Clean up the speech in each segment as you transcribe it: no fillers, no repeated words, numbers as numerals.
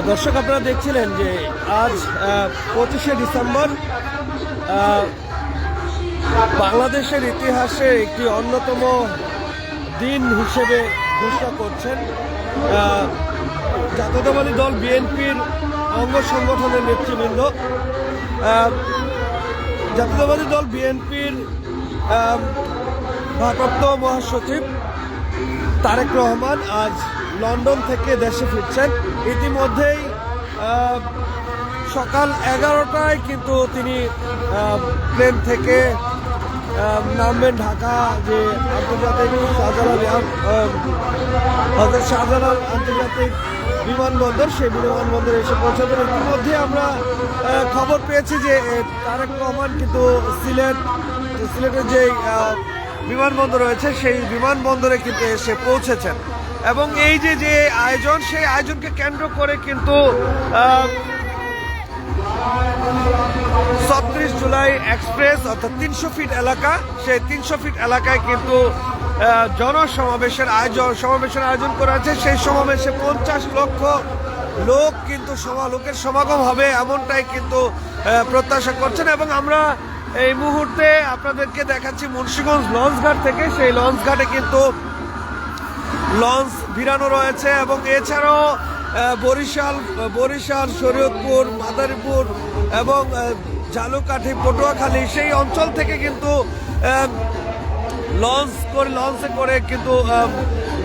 দর্শক, আপনারা দেখছিলেন যে আজ 25শে ডিসেম্বর বাংলাদেশের ইতিহাসে একটি অন্যতম দিন হিসেবে ঘোষণা করছেন জাতীয়তাবাদী দল বিএনপির অঙ্গ সংগঠনের নেতৃবৃন্দ। জাতীয়তাবাদী দল বিএনপির ভারপ্রাপ্ত মহাসচিব তারেক রহমান আজ লন্ডন থেকে দেশে ফিরছেন। ইতিমধ্যেই সকাল 11টায় কিন্তু তিনি প্লেন থেকে নামবেন ঢাকা যে আন্তর্জাতিক হযরত শাহজালাল আন্তর্জাতিক বিমানবন্দর, সেই বিমানবন্দরে এসে পৌঁছাবেন। ইতিমধ্যে আমরা খবর পেয়েছি যে তারেক রহমান কিন্তু সিলেটের যে বিমানবন্দর রয়েছে সেই বিমানবন্দরে কিন্তু এসে পৌঁছেছেন এবং এই যে আয়োজন, সেই আয়োজনকে কেন্দ্র করে কিন্তু ৩৬ জুলাই এক্সপ্রেস অর্থাৎ ৩০০ ফিট এলাকা, সেই ৩০০ ফিট এলাকায় কিন্তু সমাবেশের আয়োজন করা আছে। সেই সমাবেশে ৫০ লক্ষ লোক কিন্তু লোকের সমাগম হবে এমনটাই কিন্তু প্রত্যাশা করছেন। এবং আমরা এই মুহূর্তে আপনাদেরকে দেখাচ্ছি মুন্সিগঞ্জ লঞ্চঘাট থেকে। সেই লঞ্চঘাটে কিন্তু লঞ্চ ভিড়ানো রয়েছে এবং এছাড়াও বরিশাল, শরীয়তপুর, মাদারীপুর এবং ঝালকাঠি, পটুয়াখালী সেই অঞ্চল থেকে কিন্তু লঞ্চে করে কিন্তু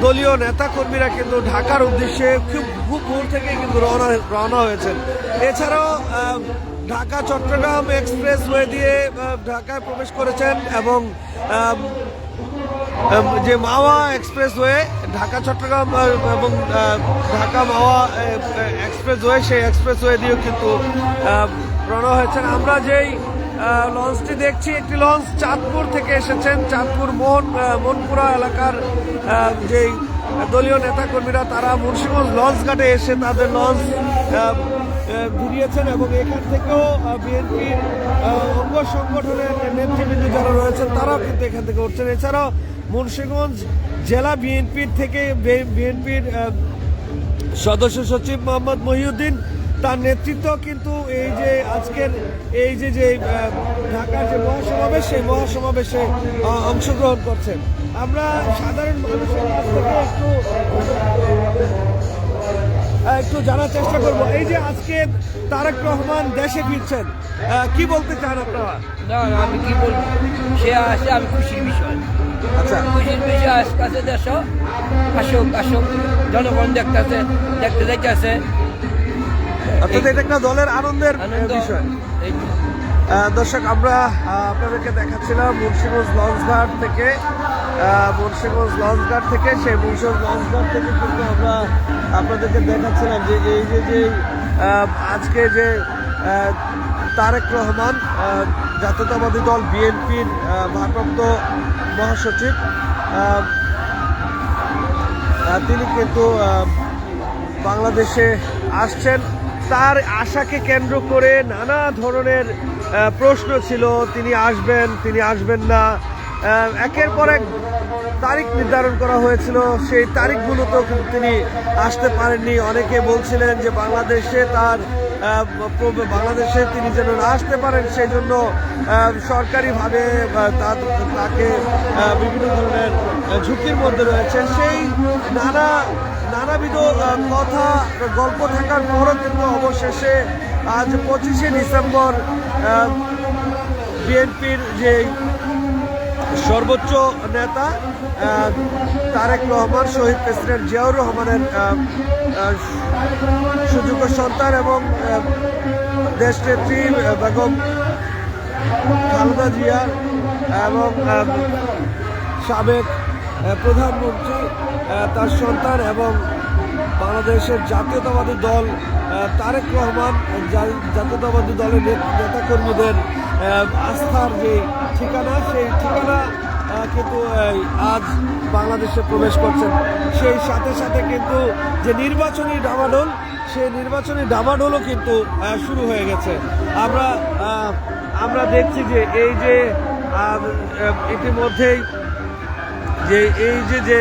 দলীয় নেতাকর্মীরা কিন্তু ঢাকার উদ্দেশ্যে খুব ভোর থেকে কিন্তু রওনা হয়েছেন। এছাড়াও ঢাকা চট্টগ্রাম এক্সপ্রেসওয়ে দিয়ে ঢাকায় প্রবেশ করেছেন এবং যে মাওয়া এক্সপ্রেসওয়ে, ঢাকা চট্টগ্রাম এবং ঢাকা মাওয়া এক্সপ্রেসওয়ে, সেই এক্সপ্রেসওয়ে দিয়েও কিন্তু রওনা হয়েছেন। আমরা যেই লঞ্চটি দেখছি, একটি লঞ্চ চাঁদপুর থেকে এসেছেন। চাঁদপুর মনপুরা এলাকার যেই দলীয় নেতাকর্মীরা তারা মুন্সিগঞ্জ লঞ্চঘাটে এসে তাদের লঞ্চ ঘুরিয়েছেন এবং এখান থেকেও বিএনপির অঙ্গ সংগঠনের নেতৃবৃন্দ যারা রয়েছেন তারাও কিন্তু এখান থেকে উঠছেন। এছাড়াও মুন্সিগঞ্জ জেলা বিএনপির সদস্য সচিব মোহাম্মদ মহিউদ্দিন, তার নেতৃত্ব কিন্তু এই যে আজকের এই যে ঢাকার যে মহাসমাবেশ, সেই মহাসমাবেশে অংশগ্রহণ করছেন। আমরা সাধারণ মানুষের কাছ থেকে একটু জানার চেষ্টা করব, এই যে আজকে তারেক রহমান দেশে ফিরছেন, কি বলতে চান আপনারা? না, আমি কি বলবো, সে আসে, আমি খুশির বিষয়। আচ্ছা, খুশির বিষয় আজকে দেশ আসুক, জনগণ দেখতে যাইতেছে। অর্থাৎ এটা একটা দলের আনন্দের বিষয়। দর্শক, আমরা আপনাদেরকে দেখাচ্ছিলাম মুন্সিগঞ্জ লঞ্চঘাট থেকে। সেই মুন্সিগঞ্জ লঞ্চঘাট থেকে কিন্তু আমরা আপনাদেরকে দেখাচ্ছিলাম যে এই যে আজকে যে তারেক রহমান জাতীয়তাবাদী দল বিএনপির ভারপ্রাপ্ত মহাসচিব, তিনি কিন্তু বাংলাদেশে আসছেন। তার আশাকে কেন্দ্র করে নানা ধরনের প্রশ্ন ছিল, তিনি আসবেন না। একের পর এক তারিখ নির্ধারণ করা হয়েছিল, সেই তারিখগুলোতেও কিন্তু তিনি আসতে পারেননি। অনেকে বলছিলেন যে বাংলাদেশে তিনি যেন না আসতে পারেন, সেই জন্য সরকারিভাবে তাকে বিভিন্ন ধরনের ঝুঁকির মধ্যে রয়েছে। সেই নানাবিধ কথা গল্প থাকার পরও কিন্তু অবশেষে আজ 25শে ডিসেম্বর বিএনপির যে সর্বোচ্চ নেতা তারেক রহমান, শহীদ প্রেসিডেন্ট জিয়াউর রহমানের সুযোগ্য সন্তান এবং দেশনেত্রী বেগম খালেদা জিয়া এবং সাবেক প্রধানমন্ত্রী তার সন্তান এবং বাংলাদেশের জাতীয়তাবাদী দল তারেক রহমান, জাতীয়তাবাদী দলের নেতাকর্মীদের আস্থার যে ঠিকানা, সেই ঠিকানা কিন্তু আজ বাংলাদেশে প্রবেশ করছেন। সেই সাথে সাথে কিন্তু যে নির্বাচনী ডামাডোল, সেই নির্বাচনী ডামাডোলও কিন্তু শুরু হয়ে গেছে। আমরা দেখছি যে এই যে ইতিমধ্যেই যে এই যে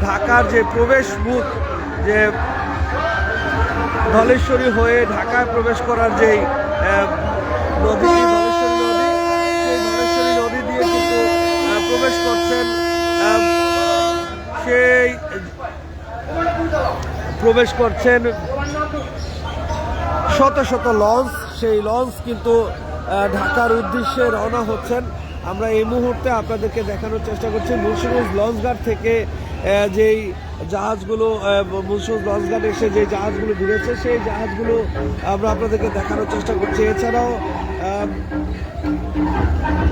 ঢাকার যে প্রবেশ মুখ, যে ধলেশ্বরী হয়ে ঢাকায় প্রবেশ করার যেই নদী, সেই ধলেশ্বরী নদী দিয়ে কিন্তু প্রবেশ করছেন, সেই প্রবেশ করছেন শত শত লঞ্চ। সেই লঞ্চ কিন্তু ঢাকার উদ্দেশ্যে রওনা হচ্ছেন। আমরা এই মুহূর্তে আপনাদেরকে দেখানোর চেষ্টা করছি মুন্সিগঞ্জ লঞ্চঘাট থেকে যেই জাহাজগুলো মুন্সিগঞ্জ লঞ্চঘাট এসে যে জাহাজগুলো ভিড়েছে সেই জাহাজগুলো আমরা আপনাদেরকে দেখানোর চেষ্টা করছি। এছাড়াও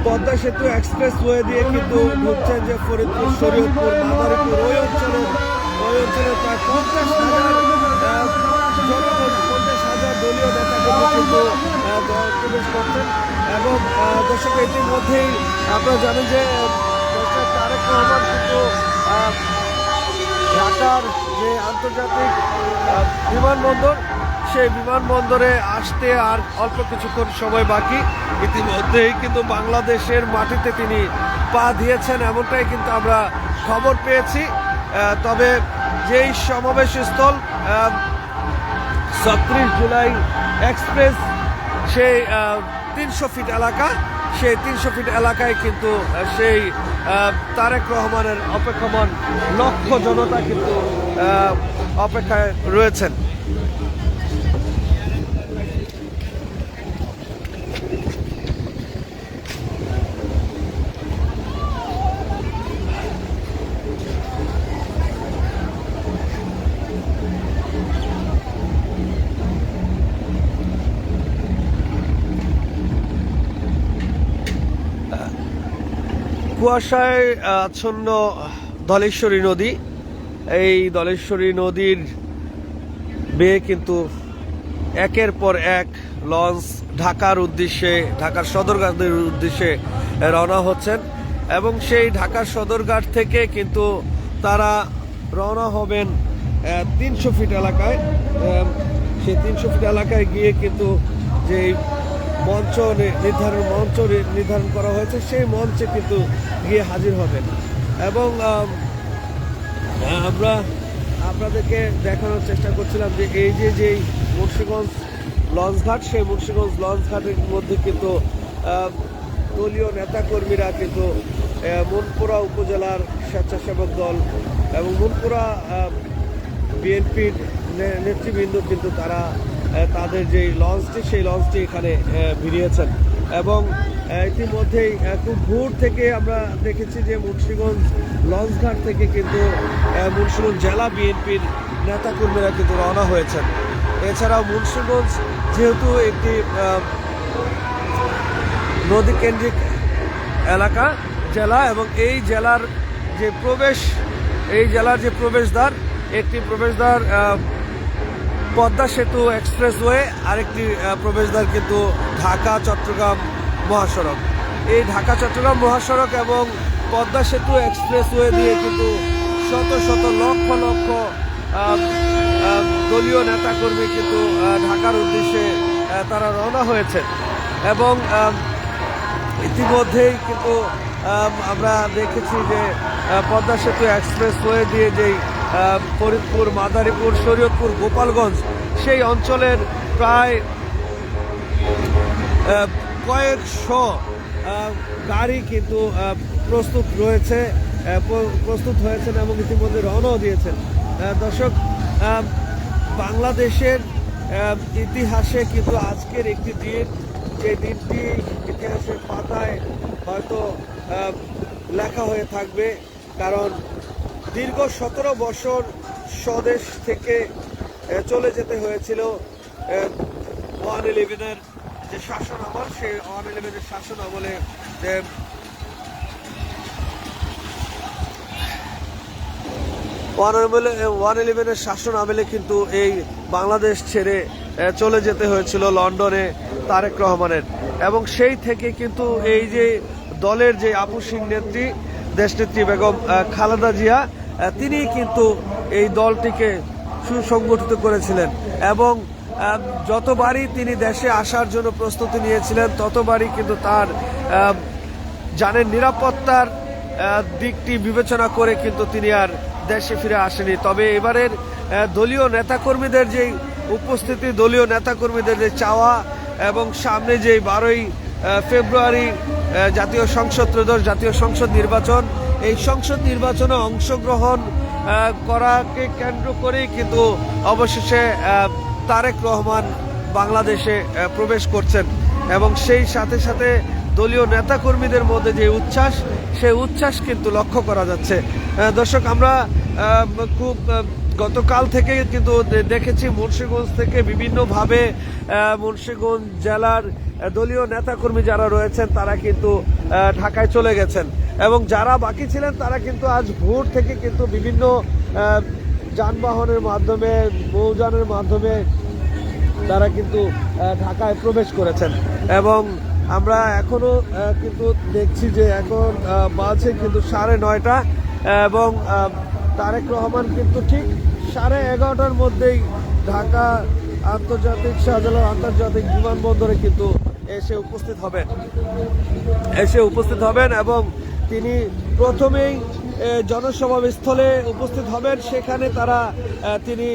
পদ্মা সেতু এক্সপ্রেসওয়ে দিয়ে কিন্তু ঢুকছেন যে ফরিদপুর, শরীয়তপুর, মাদারীপুর ওই অঞ্চলের প্রায় 50,000 জনগণ, 50,000 দলীয় নেতা কিন্তু প্রবেশ করছেন। এবং দর্শক ইতিমধ্যেই আপনারা জানেন যে ডক্টর তারেক রহমান কিন্তু ঢাকার যে আন্তর্জাতিক বিমানবন্দর, সেই বিমানবন্দরে আসতে আর অল্প কিছুক্ষণ সময় বাকি। ইতিমধ্যেই কিন্তু বাংলাদেশের মাটিতে তিনি পা দিয়েছেন, এমনটাই কিন্তু আমরা খবর পেয়েছি। তবে যেই সমাবেশ স্থল 36 জুলাই এক্সপ্রেস, সেই 300 ফিট এলাকা, সেই 300 ফিট এলাকায় কিন্তু সেই তারেক রহমানের অপেক্ষমান লক্ষ জনতা কিন্তু অপেক্ষায় রয়েছেন। কুয়াশায় আচ্ছন্ন ধলেশ্বরী নদী, এই ধলেশ্বরী নদীর বেয়ে কিন্তু একের পর এক লঞ্চ ঢাকার উদ্দেশ্যে, ঢাকার সদরঘাটের উদ্দেশ্যে রওনা হচ্ছেন। এবং সেই ঢাকার সদরঘাট থেকে কিন্তু তারা রওনা হবেন 300 ফিট এলাকায়। সেই 300 ফিট এলাকায় গিয়ে কিন্তু যেই মঞ্চ নির্ধারণ করা হয়েছে সেই মঞ্চে কিন্তু গিয়ে হাজির হবেন। এবং আমরা আপনাদেরকে দেখানোর চেষ্টা করছিলাম যে এই যেই মুন্সিগঞ্জ লঞ্চঘাট, সেই মুন্সিগঞ্জ লঞ্চঘাটের মধ্যে কিন্তু দলীয় নেতাকর্মীরা কিন্তু মনপুরা উপজেলার স্বেচ্ছাসেবক দল এবং মনপুরা বিএনপির নেতৃবৃন্দ কিন্তু তারা তাদের যে লঞ্চটি, সেই লঞ্চটি এখানে ভিড়িয়েছেন। এবং ইতিমধ্যেই খুব ভোর থেকে আমরা দেখেছি যে মুন্সিগঞ্জ লঞ্চঘাট থেকে কিন্তু মুন্সিগঞ্জ জেলা বিএনপির নেতাকর্মীরা কিন্তু রওনা হয়েছেন। এছাড়াও মুন্সিগঞ্জ যেহেতু একটি নদী কেন্দ্রিক এলাকা, জেলা, এবং এই জেলার যে প্রবেশদ্বার, একটি প্রবেশদ্বার পদ্মা সেতু এক্সপ্রেসওয়ে, আরেকটি প্রবেশদ্বার কিন্তু ঢাকা চট্টগ্রাম মহাসড়ক। এই ঢাকা চট্টগ্রাম মহাসড়ক এবং পদ্মা সেতু এক্সপ্রেসওয়ে দিয়ে কিন্তু শত শত লক্ষ লক্ষ দলীয় নেতাকর্মী কিন্তু ঢাকার উদ্দেশ্যে তারা রওনা হয়েছে। এবং ইতিমধ্যেই কিন্তু আমরা দেখেছি যে পদ্মা সেতু এক্সপ্রেসওয়ে দিয়ে যেই ফরিদপুর, মাদারীপুর, শরীয়তপুর, গোপালগঞ্জ সেই অঞ্চলের প্রায় কয়েকশো গাড়ি কিন্তু প্রস্তুত হয়েছেন এবং ইতিমধ্যে রওনাও দিয়েছেন। দর্শক, বাংলাদেশের ইতিহাসে কিন্তু আজকের একটি দিন, যে দিনটি ইতিহাসের পাতায় হয়তো লেখা হয়ে থাকবে। কারণ দীর্ঘ 17 বছর স্বদেশ থেকে চলে যেতে হয়েছিল 111-এর যে শাসন আমল, সেই 111-এর শাসন আমলে 111-এর শাসন আমলে কিন্তু এই বাংলাদেশ ছেড়ে চলে যেতে হয়েছিল লন্ডনে তারেক রহমানের। এবং সেই থেকে কিন্তু এই যে দলের যে আপসীন নেত্রী, দেশনেত্রী বেগম খালেদা জিয়া, তিনি কিন্তু এই দলটিকে সুসংগঠিত করেছিলেন। এবং যতবারই তিনি দেশে আসার জন্য প্রস্তুতি নিয়েছিলেন, ততবারই কিন্তু তার জানেন নিরাপত্তার দিকটি বিবেচনা করে কিন্তু তিনি আর দেশে ফিরে আসেনি। তবে এবারের দলীয় নেতাকর্মীদের যেই উপস্থিতি দলীয় নেতাকর্মীদের যে চাওয়া এবং সামনে যে 12ই ফেব্রুয়ারি জাতীয় সংসদ ত্রয়োদশ জাতীয় সংসদ নির্বাচন, এই সংসদ নির্বাচনে অংশগ্রহণ করাকে কেন্দ্র করেই কিন্তু অবশেষে তারেক রহমান বাংলাদেশে প্রবেশ করছেন এবং সেই সাথে সাথে দলীয় নেতাকর্মীদের মধ্যে যে উচ্ছ্বাস, সেই উচ্ছ্বাস কিন্তু লক্ষ্য করা যাচ্ছে। দর্শক, আমরা খুব গতকাল থেকে কিন্তু দেখেছি মুন্সিগঞ্জ থেকে বিভিন্নভাবে মুন্সিগঞ্জ জেলার দলীয় নেতাকর্মী যারা রয়েছেন তারা কিন্তু ঢাকায় চলে গেছেন এবং যারা বাকি ছিলেন তারা কিন্তু আজ ভোর থেকে কিন্তু বিভিন্ন যানবাহনের মাধ্যমে, নৌযানের মাধ্যমে তারা কিন্তু ঢাকায় প্রবেশ করেছেন এবং আমরা এখনো কিন্তু দেখছি যে এখন বাজে কিন্তু 9:30 এবং তারেক রহমান কিন্তু ঠিক 11:30টার মধ্যেই ঢাকা আন্তর্জাতিক শাহজালাল আন্তর্জাতিক বিমানবন্দরে কিন্তু এসে উপস্থিত হবেন এবং তিনি প্রথমেই জনসমাবেশস্থলে উপস্থিত হবেন। সেখানে তিনি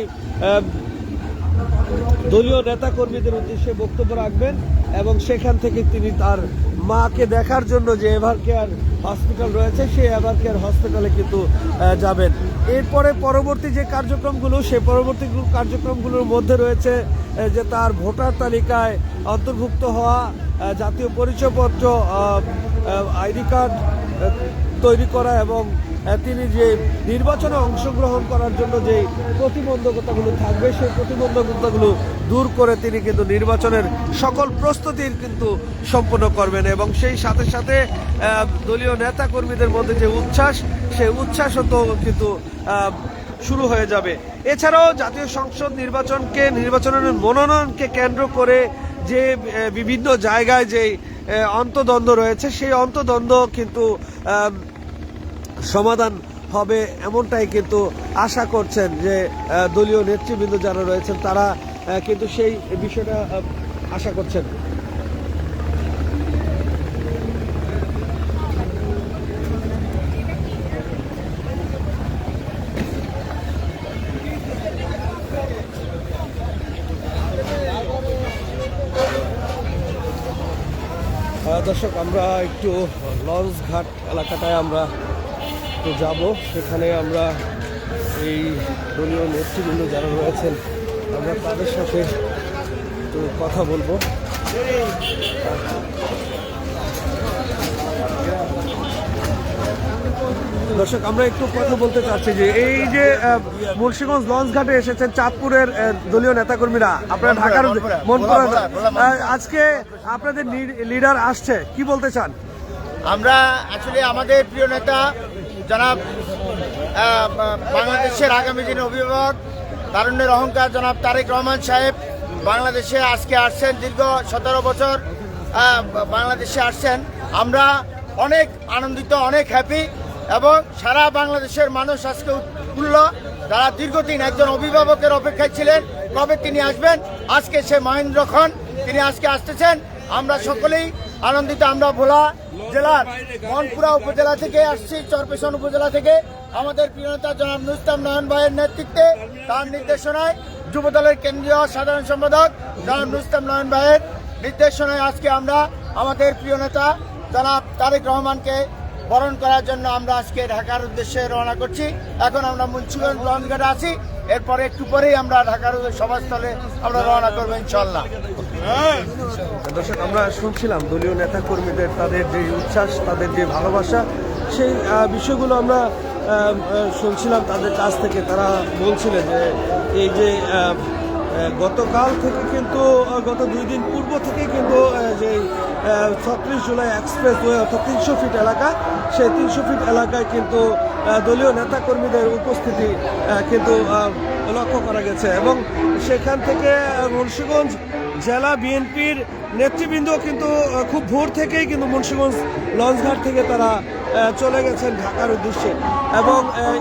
দলীয় নেতাকর্মীদের উদ্দেশ্যে বক্তব্য রাখবেন এবং সেখান থেকে তিনি তার মাকে দেখার জন্য যে এভার কেয়ার হসপিটাল রয়েছে সেই এভার কেয়ার হসপিটালে কিন্তু যাবেন। এরপরে পরবর্তী যে কার্যক্রমগুলো, সেই পরবর্তী কার্যক্রমগুলোর মধ্যে রয়েছে যে তার ভোটার তালিকায় অন্তর্ভুক্ত হওয়া, জাতীয় পরিচয়পত্র আইডি কার্ড তৈরি করা এবং তিনি যে নির্বাচনে অংশগ্রহণ করার জন্য যে প্রতিবন্ধকতাগুলো থাকবে সেই প্রতিবন্ধকতাগুলো দূর করে তিনি কিন্তু নির্বাচনের সকল প্রস্তুতির কিন্তু সম্পন্ন করবেন এবং সেই সাথে সাথে দলীয় নেতাকর্মীদের মধ্যে যে উচ্ছ্বাস, সেই উচ্ছ্বাসও তো কিন্তু শুরু হয়ে যাবে। এছাড়াও জাতীয় সংসদ নির্বাচনের মনোনয়নকে কেন্দ্র করে যে বিভিন্ন জায়গায় যে অন্তদ্বন্দ্ব রয়েছে, সেই অন্তদ্বন্দ্ব কিন্তু সমাধান হবে এমনটাই কিন্তু আশা করছেন যে দলীয় নেতৃবৃন্দ যারা রয়েছেন তারা কিন্তু সেই বিষয়টা আশা করছেন। দর্শক, আমরা একটু লঞ্চ ঘাট এলাকাটায় আমরা যাব, সেখানে আমরা এই দলীয় নেতৃবৃন্দ যারা রয়েছেন আমরা তাদের সাথে একটু কথা বলবো। দর্শক, আমরা একটু কথা বলতে চাচ্ছি যে এই যে মুন্সিগঞ্জ লঞ্চ ঘাটে এসেছেন চাঁদপুরের দলীয় নেতাকর্মীরা, আপনারা ঢাকার আজকে আপনাদের লিডার আসছে, কি বলতে চান? আমরা আসলে আমাদের প্রিয় নেতা জনাব বাংলাদেশের আগামী দিনের অভিভাবক, তারুণ্যের অহংকার জনাব তারেক রহমান সাহেব বাংলাদেশে আজকে আসছেন। দীর্ঘ 17 বছর বাংলাদেশে আসছেন। আমরা অনেক আনন্দিত, অনেক হ্যাপি এবং সারা বাংলাদেশের মানুষ আজকে উৎফুল্ল, যারা দীর্ঘদিন একজন অভিভাবকের অপেক্ষায় ছিলেন কবে তিনি আসবেন। আজকে সে মহেন্দ্র খন তিনি আজকে আসতেছেন। আমরা সকলেই আনন্দিত। আমরা ভোলা জেলার মনপুরা উপজেলা থেকে আসছি, চরপেশন উপজেলা থেকে। আমাদের প্রিয় নেতা জনাব নুরুল ইসলাম নয়ন ভাইয়ের নেতৃত্বে, তার নির্দেশনায়, যুবদলের কেন্দ্রীয় সাধারণ সম্পাদক জনাব নুরুল ইসলাম নয়ন ভাইয়ের নির্দেশনায় আজকে আমরা আমাদের প্রিয় নেতা জনাব তারেক রহমানকে বরণ করার জন্য আমরা আজকে ঢাকার উদ্দেশ্যে রওনা করছি। এখন আমরা মুন্সিগঞ্জ লঞ্চঘাটে আছি, এরপরে একটু পরেই আমরা ঢাকার সভাস্থলে আমরা রওনা করবো ইনশাল্লাহ। দর্শক, আমরা শুনছিলাম দলীয় নেতাকর্মীদের তাদের যে উচ্ছ্বাস, তাদের যে ভালোবাসা, সেই বিষয়গুলো আমরা শুনছিলাম তাদের কাছ থেকে। তারা বলছিলেন যে এই যে গতকাল থেকে কিন্তু গত 2 দিন পূর্ব থেকে কিন্তু যে 36 জুলাই এক্সপ্রেসওয়ে অর্থাৎ 300 ফিট এলাকা, সেই 300 ফিট এলাকায় কিন্তু দলীয় নেতাকর্মীদের উপস্থিতি কিন্তু লক্ষ্য করা গেছে এবং সেখান থেকে মুন্সিগঞ্জ জেলা বিএনপির নেতৃবৃন্দ কিন্তু খুব ভোর থেকেই কিন্তু মুন্সিগঞ্জ লঞ্চঘাট থেকে তারা চলে গেছেন ঢাকার উদ্দেশ্যে এবং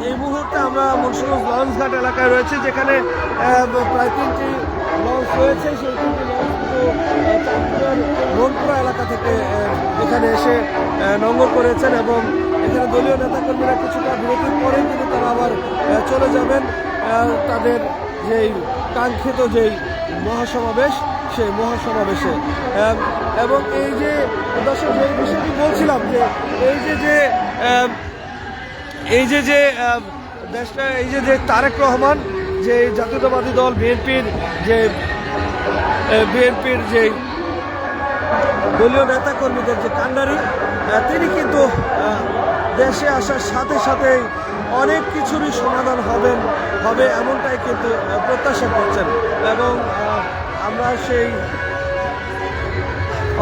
এই মুহূর্তে আমরা মুন্সিগঞ্জ লঞ্চঘাট এলাকায় রয়েছে, যেখানে প্রায় 3টি লঞ্চ রয়েছে। সেই 3টি লঞ্চ কিন্তু চাঁদপুরের মনপুরা এলাকা থেকে এখানে এসে নোঙর করেছেন এবং এখানে দলীয় নেতাকর্মীরা কিছুটা বিরতির পরেই কিন্তু তারা আবার চলে যাবেন তাদের যেই কাঙ্ক্ষিত যেই মহাসমাবেশ সেই মহাসমাবেশে এবং এই যে দর্শক যে বিষয়টি বলছিলাম যে এই যে দেশটা যে তারেক রহমান যে জাতীয়তাবাদী দল বিএনপির যে দলীয় নেতাকর্মীদের যে কাণ্ডারি তিনি কিন্তু দেশে আসার সাথে সাথেই অনেক কিছুরই সমাধান হবে এমনটাই কিন্তু প্রত্যাশা করছেন এবং আমরা সেই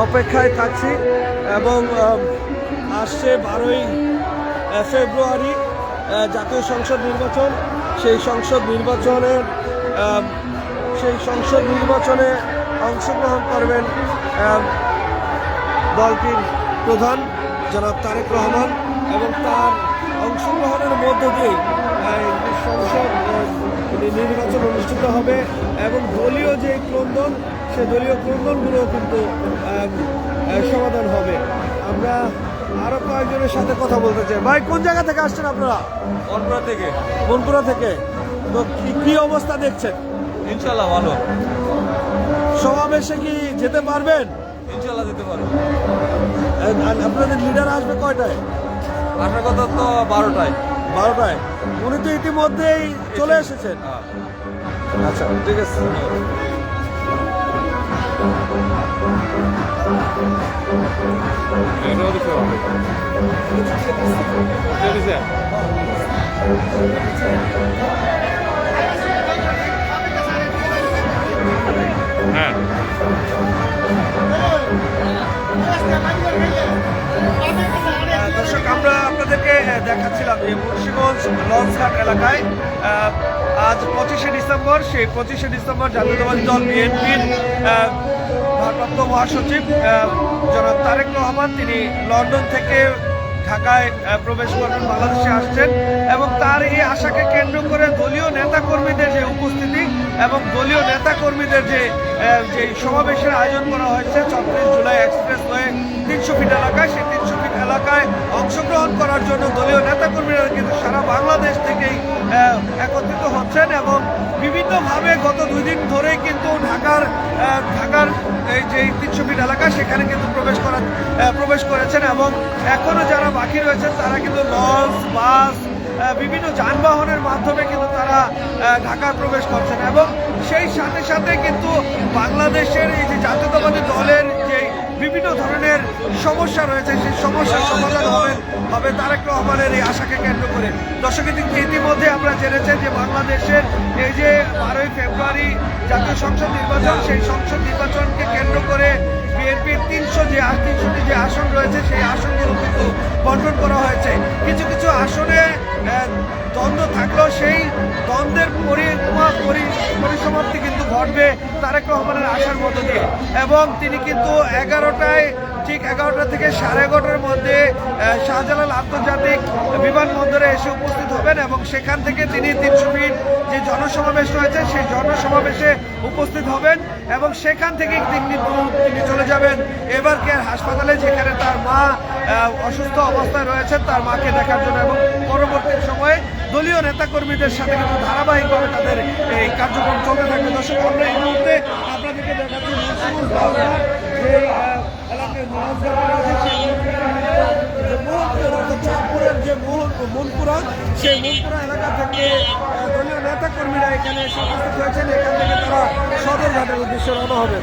অপেক্ষায় থাকছি এবং আসছে 12ই ফেব্রুয়ারি জাতীয় সংসদ নির্বাচন সেই সংসদ নির্বাচনে অংশগ্রহণ করবেন দলটির প্রধান জনাব তারেক রহমান এবং তার অংশগ্রহণের মধ্য দিয়ে সংসদ নির্বাচন অনুষ্ঠিত হবে এবং দলীয় যে ক্রন্দন সে দলীয় ক্রন্দনগুলো কিন্তু সমাধান হবে। আমরা আরো কয়েকজনের সাথে কথা বলতে চাই। ভাই কোন জায়গা থেকে আসছেন আপনারা? মনপুরা থেকে। তো কি অবস্থা দেখছেন? ইনশাল্লাহ ভালো। সমাবেশে কি যেতে পারবেন? ইনশাল্লাহ যেতে পারবো। আপনাদের লিডার আসবে কয়টায়? আসার কথা তো 12টায়। উনি তো ইতিমধ্যেই চলে এসেছেন। আচ্ছা ঠিক আছে। হ্যাঁ দর্শক আমরা আপনাদেরকে দেখাচ্ছিলাম যে মুন্সিগঞ্জ লঞ্চঘাট এলাকায় আজ 25শে ডিসেম্বর সেই 25শে ডিসেম্বর জাতীয়তাবাদী দল বিএনপির ভারপ্রাপ্ত মহাসচিব জনাব তারেক রহমান তিনি লন্ডন থেকে ঢাকায় প্রবেশ করবেন, বাংলাদেশে আসছেন এবং তার এই আশাকে কেন্দ্র করে দলীয় নেতাকর্মীদের যে উপস্থিতি এবং দলীয় নেতাকর্মীদের যে সমাবেশের আয়োজন করা হয়েছে 34 জুলাই এক্সপ্রেসওয়ে 300 ফিট এলাকায়, সেই 300 ফিট এলাকায় অংশগ্রহণ করার জন্য দলীয় নেতাকর্মীরা কিন্তু সারা বাংলাদেশ থেকেই একত্রিত হচ্ছেন এবং বিভিন্নভাবে গত 2 দিন ধরেই কিন্তু ঢাকার এই যে 300 ফিট এলাকা সেখানে কিন্তু প্রবেশ করেছেন এবং এখনো যারা বাকি রয়েছেন তারা কিন্তু লঞ্চ, বাস, বিভিন্ন যানবাহনের মাধ্যমে কিন্তু তারা ঢাকায় প্রবেশ করছেন এবং সেই সাথে সাথে কিন্তু বাংলাদেশের এই যে জাতীয়তাবাদী দলের যে বিভিন্ন ধরনের সমস্যা রয়েছে সেই সমস্যার সমাধান হবে তারেক রহমানের এই আশাকে কেন্দ্র করে। দর্শক ইতিমধ্যে আমরা জেনেছেন যে বাংলাদেশের এই যে 12ই ফেব্রুয়ারি জাতীয় সংসদ নির্বাচন সেই সংসদ নির্বাচনকে কেন্দ্র করে বিএনপির 300টি যে আসন রয়েছে সেই আসনগুলো কিন্তু বন্টন করা হয়েছে। কিছু আসনে দ্বন্দ্ব থাকলেও সেই দ্বন্দ্বের পরিসমাপ্তি কিন্তু ঘটবে তারেক রহমানের আশার মধ্য দিয়ে এবং তিনি কিন্তু 11টা থেকে 11:30 মধ্যে শাহজালাল আন্তর্জাতিক বিমানবন্দরে এসে উপস্থিত হবেন এবং সেখান থেকে তিনি 300 ফিট যে জনসমাবেশ রয়েছে সেই জনসমাবেশে উপস্থিত হবেন এবং সেখান থেকে তিনি চলে যাবেন এবার কেয়ার হাসপাতালে যেখানে তার মা অসুস্থ অবস্থায় রয়েছেন তার মাকে দেখার জন্য এবং পরবর্তী সময়ে দলীয় নেতাকর্মীদের সাথে কিন্তু ধারাবাহিকভাবে তাদের এই কার্যক্রম চলতে থাকবে। দর্শক আমরা এই মুহূর্তে আপনাদেরকে দেখাচ্ছি যে এলাকায় চাঁদপুরের যে মনপুরা সেই মনপুরা এলাকা থেকে দলীয় নেতাকর্মীরা এখানে এসে উপস্থিত হয়েছেন। এখান থেকে তারা সদরঘাটের উদ্দেশ্যে রওনা হবে।